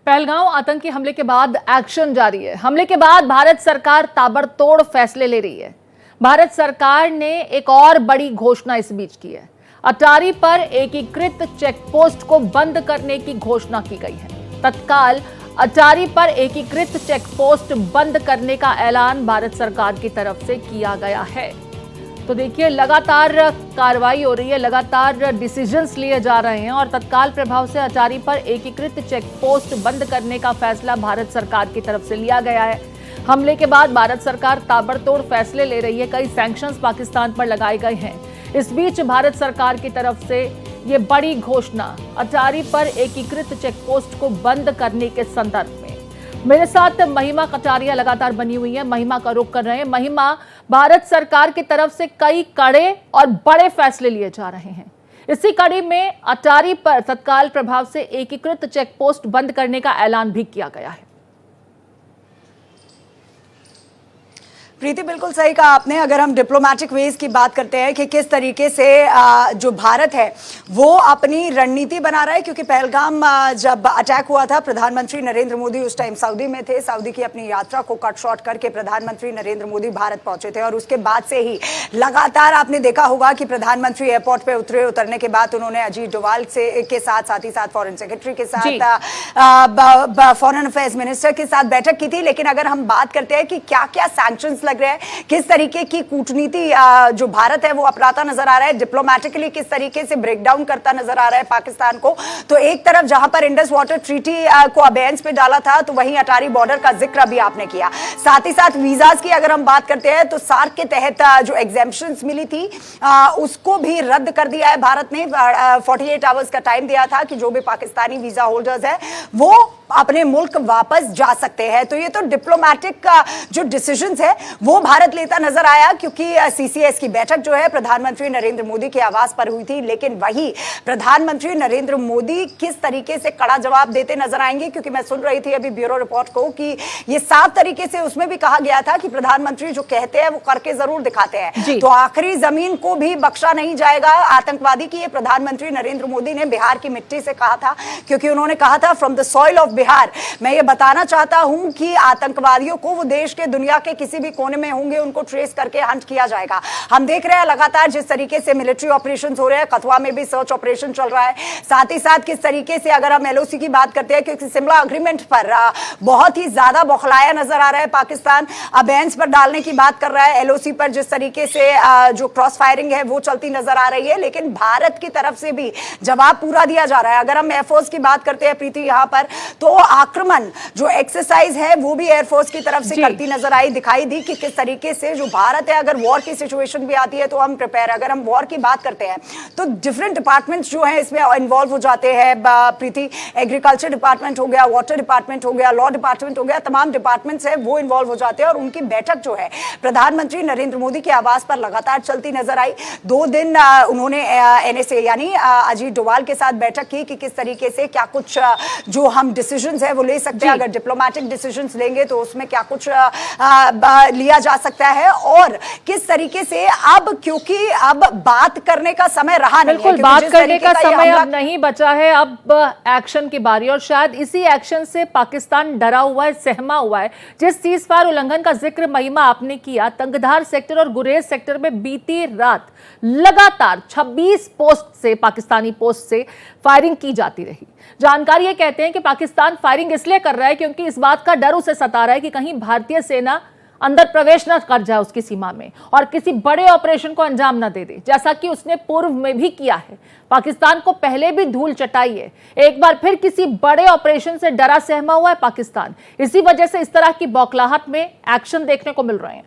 पहलगांव आतंकी हमले के बाद एक्शन जारी है। हमले के बाद भारत सरकार ताबड़तोड़ फैसले ले रही है। भारत सरकार ने एक और बड़ी घोषणा इस बीच की है। अटारी पर एकीकृत चेकपोस्ट को बंद करने की घोषणा की गई है। तत्काल अटारी पर एकीकृत चेकपोस्ट बंद करने का ऐलान भारत सरकार की तरफ से किया गया है। तो देखिए, लगातार कार्रवाई हो रही है, लगातार डिसीजंस लिए जा रहे हैं और तत्काल प्रभाव से अटारी पर एकीकृत चेकपोस्ट बंद करने का फैसला भारत सरकार की तरफ से लिया गया है। हमले के बाद भारत सरकार ताबड़तोड़ फैसले ले रही है। कई सैंक्शंस पाकिस्तान पर लगाए गए हैं। इस बीच भारत सरकार की तरफ से ये बड़ी घोषणा अटारी पर एकीकृत चेकपोस्ट को बंद करने के संदर्भ में। मेरे साथ महिमा कटारिया लगातार बनी हुई है। महिमा का रुख कर रहे हैं। महिमा, भारत सरकार की तरफ से कई कड़े और बड़े फैसले लिए जा रहे हैं। इसी कड़ी में अटारी पर तत्काल प्रभाव से एकीकृत चेकपोस्ट बंद करने का ऐलान भी किया गया है। प्रीति, बिल्कुल सही कहा आपने। अगर हम डिप्लोमेटिक वेज की बात करते हैं कि किस तरीके से जो भारत है वो अपनी रणनीति बना रहा है, क्योंकि पहलगाम जब अटैक हुआ था, प्रधानमंत्री नरेंद्र मोदी उस टाइम सऊदी में थे। सऊदी की अपनी यात्रा को कट शॉर्ट करके प्रधानमंत्री नरेंद्र मोदी भारत पहुंचे थे और उसके बाद से ही लगातार आपने देखा होगा कि प्रधानमंत्री एयरपोर्ट पे उतरने के बाद उन्होंने अजीत डोभाल के साथ ही फॉरेन सेक्रेटरी के साथ, फॉरेन अफेयर्स मिनिस्टर के साथ बैठक की थी। लेकिन अगर हम बात करते हैं कि क्या क्या सैंक्शंस लग रहा है, किस तरीके की कूटनीति जो भारत है वो अपनाता नजर आ रहा है, डिप्लोमेटिकली किस तरीके से ब्रेकडाउन करता नजर आ रहा है पाकिस्तान को, तो एक तरफ जहां पर इंडस वाटर ट्रीटी को अबेयंस पे डाला था, तो वहीं अटारी बॉर्डर का जिक्र भी आपने किया। साथ ही साथ वीजाज की अगर हम बात करते हैं तो सार्क के तहत जो एग्जेम्पशंस मिली थी उसको भी रद्द कर दिया है भारत ने। 48 आवर्स का टाइम दिया था कि जो भी पाकिस्तानी वीजा होल्डर्स है वो अपने मुल्क वापस जा सकते हैं। तो ये तो डिप्लोमेटिक जो डिसीजंस है वो भारत लेता नजर आया, क्योंकि सीसीएस की बैठक जो है प्रधानमंत्री नरेंद्र मोदी के आवास पर हुई थी। लेकिन वही प्रधानमंत्री नरेंद्र मोदी किस तरीके से कड़ा जवाब देते नजर आएंगे, क्योंकि मैं सुन रही थी अभी ब्यूरो रिपोर्ट को कि ये साफ तरीके से उसमें भी कहा गया था कि प्रधानमंत्री जो कहते हैं वो करके जरूर दिखाते हैं। तो आखिरी जमीन को भी बख्शा नहीं जाएगा आतंकवादी की। ये प्रधानमंत्री नरेंद्र मोदी ने बिहार की मिट्टी से कहा था, क्योंकि उन्होंने कहा था from the soil of Bihar. मैं ये बताना चाहता हूं कि आतंकवादियों को वो देश के दुनिया के किसी भी कोने में होंगे उनको ट्रेस करके हंट किया जाएगा। हम देख रहे हैं लगातार जिस तरीके से मिलिट्री ऑपरेशंस हो रहे हैं, कथुआ में भी सर्च ऑपरेशन चल रहा है। साथ ही साथ किस तरीके से अगर हम एलओसी की बात करते हैं, क्योंकि शिमला अग्रीमेंट पर बहुत ही ज्यादा बौखलाया नजर आ रहा है पाकिस्तान, अबेंस पर डालने की बात कर रहा है। एलओसी पर जिस तरीके से जो क्रॉस फायरिंग है वो चलती नजर आ रही है, लेकिन भारत की तरफ से भी जवाब पूरा दिया जा रहा है। अगर हम एयरफोर्स की बात करते हैं प्रीति यहाँ पर, तो आक्रमण जो एक्सरसाइज है वो भी एयरफोर्स की तरफ से करती नजर आई, दिखाई दी कि किस तरीके से जो भारत है अगर वॉर की सिचुएशन भी आती है तो हम प्रिपेयर। अगर हम वॉर की बात करते हैं तो डिफरेंट डिपार्टमेंट्स जो हैं इसमें इन्वॉल्व हो जाते हैं प्रीति। एग्रीकल्चर डिपार्टमेंट हो गया, वाटर डिपार्टमेंट हो गया, लॉ डिपार्टमेंट हो गया, तमाम डिपार्टमेंट्स हैं वो इन्वॉल्व हो जाते हैं। और उनकी बैठक जो है प्रधानमंत्री नरेंद्र मोदी के आवास पर लगातार चलती नजर आई। 2 दिन उन्होंने एनएसए यानी अजीत डोभाल के साथ बैठक की कि किस तरीके से क्या कुछ जो हम डिसीजंस है वो ले सकते हैं। अगर डिप्लोमेटिक डिसीजंस लेंगे तो उसमें क्या कुछ लिया जा सकता है, और किस तरीके से अब, क्योंकि अब बात करने का समय रहा नहीं है, बात करने का समय अब नहीं बचा है, अब एक्शन की बारी। और शायद इसी एक्शन से पाकिस्तान डरा हुआ है, सहमा हुआ है। जिस सीज़फायर उल्लंघन का जिक्र महिमा आपने किया, तंगधार सेक्टर और गुरेज सेक्टर में बीती रात लगातार 26 पोस्ट से, पाकिस्तानी पोस्ट से फायरिंग की जाती रही। जानकारी ये कहते हैं कि पाकिस्तान फायरिंग इसलिए कर रहा है क्योंकि इस बात का डर उसे सता रहा है कि कहीं भारतीय सेना अंदर प्रवेश न कर जाए उसकी सीमा में और किसी बड़े ऑपरेशन को अंजाम न दे दे, जैसा कि उसने पूर्व में भी किया है। पाकिस्तान को पहले भी धूल चटाई है। एक बार फिर किसी बड़े ऑपरेशन से डरा सहमा हुआ है पाकिस्तान। इसी वजह से इस तरह की बौखलाहट में एक्शन देखने को मिल रहे हैं।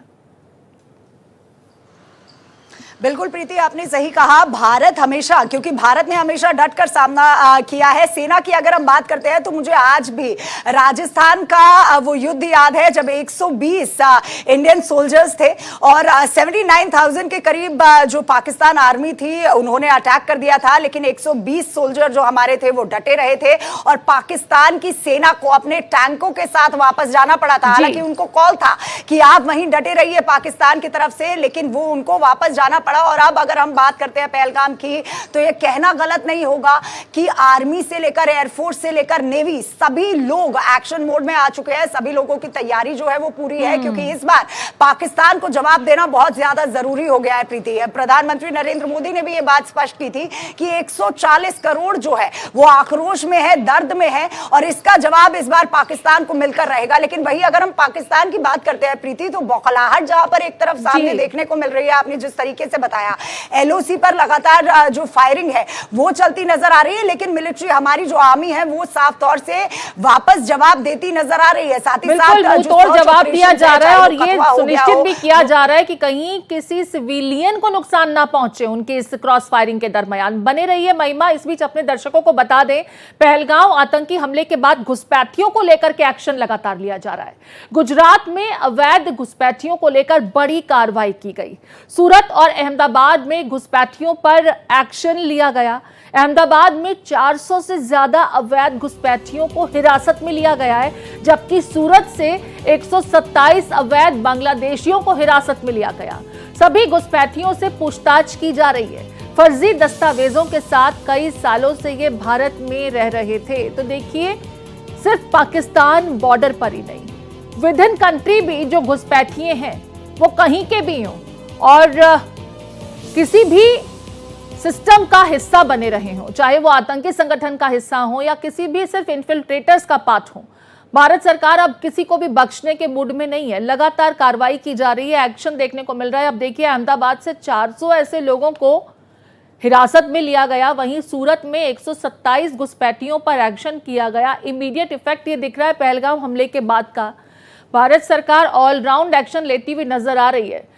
बिल्कुल प्रीति, आपने सही कहा। भारत हमेशा, क्योंकि भारत ने हमेशा डटकर सामना किया है। सेना की अगर हम बात करते हैं तो मुझे आज भी राजस्थान का वो युद्ध याद है जब 120 इंडियन सोल्जर्स थे और 79,000 के करीब जो पाकिस्तान आर्मी थी उन्होंने अटैक कर दिया था, लेकिन 120 सोल्जर जो हमारे थे वो डटे रहे थे और पाकिस्तान की सेना को अपने टैंकों के साथ वापस जाना पड़ा था। हालांकि उनको कॉल था कि आप वहीं डटे रहिए पाकिस्तान की तरफ से, लेकिन वो उनको वापस जाना पड़ा। और अब अगर हम बात करते हैं पहलगाम की, तो ये कहना गलत नहीं होगा कि आर्मी से लेकर एयरफोर्स से लेकर नेवी सभी लोग एक्शन मोड में आ चुके हैं। सभी लोगों की तैयारी जो है वो पूरी है, क्योंकि इस बार पाकिस्तान को जवाब देना बहुत ज्यादा जरूरी हो गया है। प्रीति, प्रधानमंत्री नरेंद्र मोदी ने भी ये बात स्पष्ट की थी कि 140 करोड़ जो है वो आक्रोश में है, दर्द में है, और इसका जवाब इस बार पाकिस्तान को मिलकर रहेगा। लेकिन वही अगर हम पाकिस्तान की बात करते हैं प्रीति, तो बौखलाहट जहां पर एक तरफ सामने देखने को मिल रही है, आपने जिस तरीके से बताया, एलओसी पर लगातार जो फायरिंग है वो चलती नजर आ रही है, लेकिन मिलिट्री, हमारी जो आर्मी है वो साफ तौर से वापस जवाब देती नजर आ रही है। साथ ही साथ तोड़ जवाब दिया जा रहा है और ये सुनिश्चित भी किया जा रहा है कि कहीं किसी सिविलियन को नुकसान ना पहुंचे उनके इस क्रॉस फायरिंग के दरमियान। बने रहिए महिमा। इस बीच अपने दर्शकों को बता दें, पहलगाम आतंकी हमले के बाद घुसपैठियों को लेकर के एक्शन लगातार लिया जा रहा है। गुजरात में अवैध घुसपैठियों को लेकर बड़ी कार्रवाई की गई। सूरत और अहमदाबाद में घुसपैठियों पर एक्शन लिया गया। अहमदाबाद में 400 से ज्यादा अवैध घुसपैठियों को हिरासत में लिया गया है, जबकि सूरत से 127 अवैध बांग्लादेशियों को हिरासत में लिया गया। सभी घुसपैठियों से पूछताछ की जा रही है। फर्जी दस्तावेजों के साथ कई सालों से ये भारत में रह रहे थे। तो देखिए, सिर्फ पाकिस्तान बॉर्डर पर ही नहीं, विद इन कंट्री भी जो घुसपैठिए हैं वो कहीं के भी हों और किसी भी सिस्टम का हिस्सा बने रहे हों, चाहे वो आतंकी संगठन का हिस्सा हो या किसी भी सिर्फ इन्फिल्ट्रेटर्स का पार्ट हो, भारत सरकार अब किसी को भी बख्शने के मूड में नहीं है। लगातार कार्रवाई की जा रही है, एक्शन देखने को मिल रहा है। अब देखिए, अहमदाबाद से 400 ऐसे लोगों को हिरासत में लिया गया, वहीं सूरत में 127 घुसपैठियों पर एक्शन किया गया। इमीडिएट इफेक्ट ये दिख रहा है पहलगाम हमले के बाद का। भारत सरकार ऑलराउंड एक्शन लेती हुई नजर आ रही है।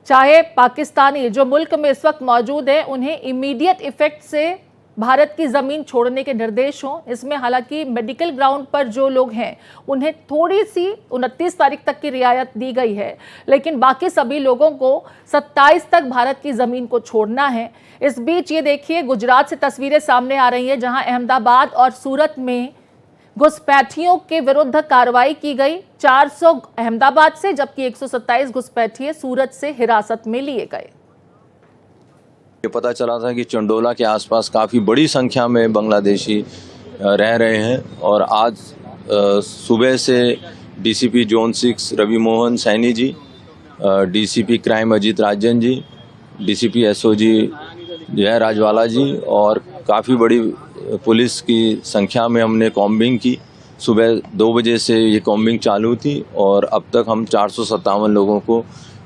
चाहे पाकिस्तानी जो मुल्क में इस वक्त मौजूद है, उन्हें इमीडिएट इफेक्ट से भारत की जमीन छोड़ने के निर्देश हों। इसमें हालांकि मेडिकल ग्राउंड पर जो लोग हैं उन्हें थोड़ी सी 29 तारीख तक की रियायत दी गई है, लेकिन बाकी सभी लोगों को 27 तक भारत की जमीन को छोड़ना है। इस बीच ये देखिए, गुजरात से तस्वीरें सामने आ रही हैं, जहां अहमदाबाद और सूरत में घुसपैठियों के विरुद्ध कार्रवाई की गई। 400 अहमदाबाद से, जबकि 127 घुसपैठिए सूरत से हिरासत में लिए गए। ये पता चला था कि चंडोला के आसपास काफ़ी बड़ी संख्या में बांग्लादेशी रह रहे हैं और आज सुबह से DCP zone 6 Ravi Mohan Saini ji, DCP crime Ajit Rajan ji, DCP SOG जय राजवाला जी और काफ़ी बड़ी पुलिस की संख्या में हमने कॉम्बिंग की। सुबह 2 बजे से ये कॉम्बिंग चालू थी और अब तक हम 457 लोगों को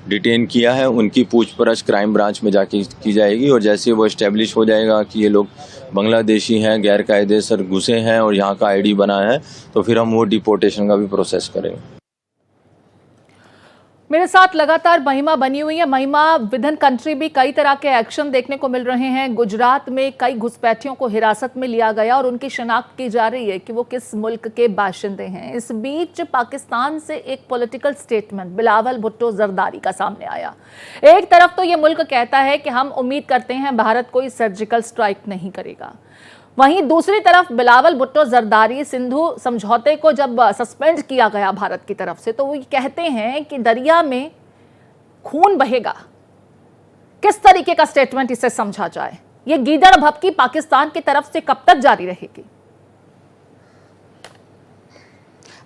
डिटेन किया है। उनकी पूछपरछ क्राइम ब्रांच में जाके की जाएगी और जैसे वो इस्टेब्लिश हो जाएगा कि ये लोग बांग्लादेशी हैं, गैर कायदेसर घुसे हैं और यहाँ का आईडी बना है, तो फिर हम वो डिपोर्टेशन का भी प्रोसेस करेंगे। मेरे साथ लगातार महिमा बनी हुई है। महिमा, विद इन कंट्री भी कई तरह के एक्शन देखने को मिल रहे हैं। गुजरात में कई घुसपैठियों को हिरासत में लिया गया और उनकी शनाख्त की जा रही है कि वो किस मुल्क के बाशिंदे हैं। इस बीच पाकिस्तान से एक पॉलिटिकल स्टेटमेंट बिलावल भुट्टो जरदारी का सामने आया। एक तरफ तो ये मुल्क कहता है कि हम उम्मीद करते हैं भारत कोई सर्जिकल स्ट्राइक नहीं करेगा, वहीं दूसरी तरफ बिलावल भुट्टो जरदारी सिंधु समझौते को जब सस्पेंड किया गया भारत की तरफ से, तो वो ये कहते हैं कि दरिया में खून बहेगा। किस तरीके का स्टेटमेंट इसे समझा जाए? ये गीदड़ भभकी पाकिस्तान की तरफ से कब तक जारी रहेगी?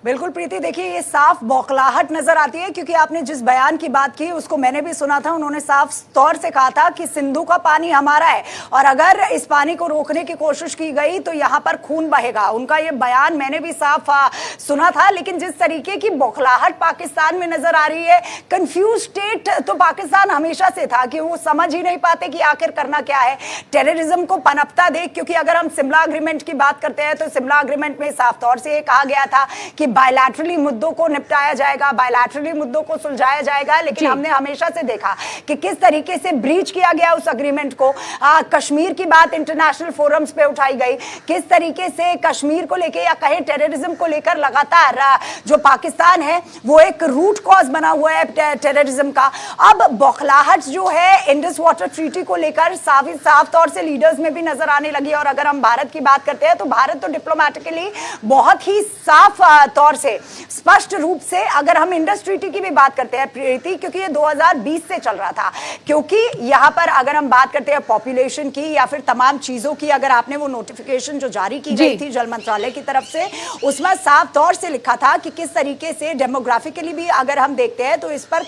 बिल्कुल प्रीति, देखिए ये साफ बौखलाहट नजर आती है, क्योंकि आपने जिस बयान की बात की उसको मैंने भी सुना था। उन्होंने साफ तौर से कहा था कि सिंधु का पानी हमारा है और अगर इस पानी को रोकने की कोशिश की गई तो यहाँ पर खून बहेगा। उनका ये बयान मैंने भी साफ सुना था। लेकिन जिस तरीके की बौखलाहट पाकिस्तान में नजर आ रही है, कंफ्यूज स्टेट तो पाकिस्तान हमेशा से था कि वो समझ ही नहीं पाते कि आखिर करना क्या है। टेररिज्म को पनपता देख, क्योंकि अगर हम शिमला अग्रीमेंट की बात करते हैं तो शिमला अग्रीमेंट में साफ तौर से ये कहा गया था कि बायलैटरली मुद्दों को निपटाया जाएगा, बायलैटरली मुद्दों को सुलझाया जाएगा। लेकिन हमने हमेशा से देखा कि किस तरीके से ब्रीच किया गया उस अग्रीमेंट को। कश्मीर की बात इंटरनेशनल फोरम्स पे उठाई गई, किस तरीके से कश्मीर को लेकर या कहें टेररिज्म को लेकर लगातार जो पाकिस्तान है वो एक रूट कॉज बना हुआ है टेररिज्म का। अब बौखलाहट जो है इंडस वाटर ट्रीटी को लेकर साफ तौर से लीडर्स में भी नजर आने लगी। और अगर हम भारत की बात करते हैं तो भारत तो डिप्लोमेटिकली बहुत ही साफ तौर से स्पष्ट रूप से, अगर हम इंडस ट्रीटी की भी बात करते हैं प्रीति, क्योंकि ये 2020 से चल रहा था, क्योंकि यहाँ पर अगर हम बात करते हैं पॉपुलेशन की या फिर तमाम चीजों की, अगर आपने वो नोटिफिकेशन जो जारी की गई थी जल मंत्रालय की तरफ से, उसमें साफ तौर से लिखा था कि किस तरीके से डेमोग्राफिकली भी अगर हम देखते हैं तो इस पर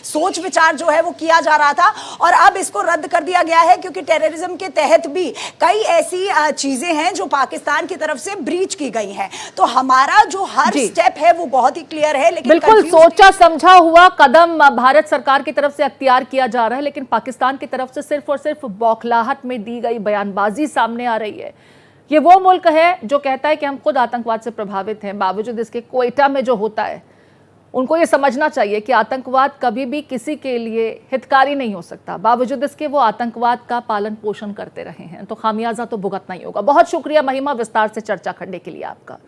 सोच विचार जो है वो किया जा रहा था, और अब इसको रद्द कर दिया गया है क्योंकि टेररिज्म के तहत भी कई ऐसी चीजें हैं जो पाकिस्तान की तरफ से ब्रीच की गई हैं। तो हमारा जो हर स्टेप है वो बहुत ही क्लियर है, लेकिन बिल्कुल सोचा समझा हुआ कदम भारत सरकार की तरफ से अख्तियार किया जा रहा है, लेकिन पाकिस्तान की तरफ से सिर्फ और सिर्फ बौखलाहट में दी गई बयानबाजी सामने आ रही है। ये वो मुल्क है जो कहता है कि हम खुद आतंकवाद से प्रभावित हैं, बावजूद इसके क्वेटा में जो होता है, उनको ये समझना चाहिए कि आतंकवाद कभी भी किसी के लिए हितकारी नहीं हो सकता। बावजूद इसके वो आतंकवाद का पालन पोषण करते रहे हैं, तो खामियाजा तो भुगतना ही होगा। बहुत शुक्रिया महिमा, विस्तार से चर्चा करने के लिए आपका।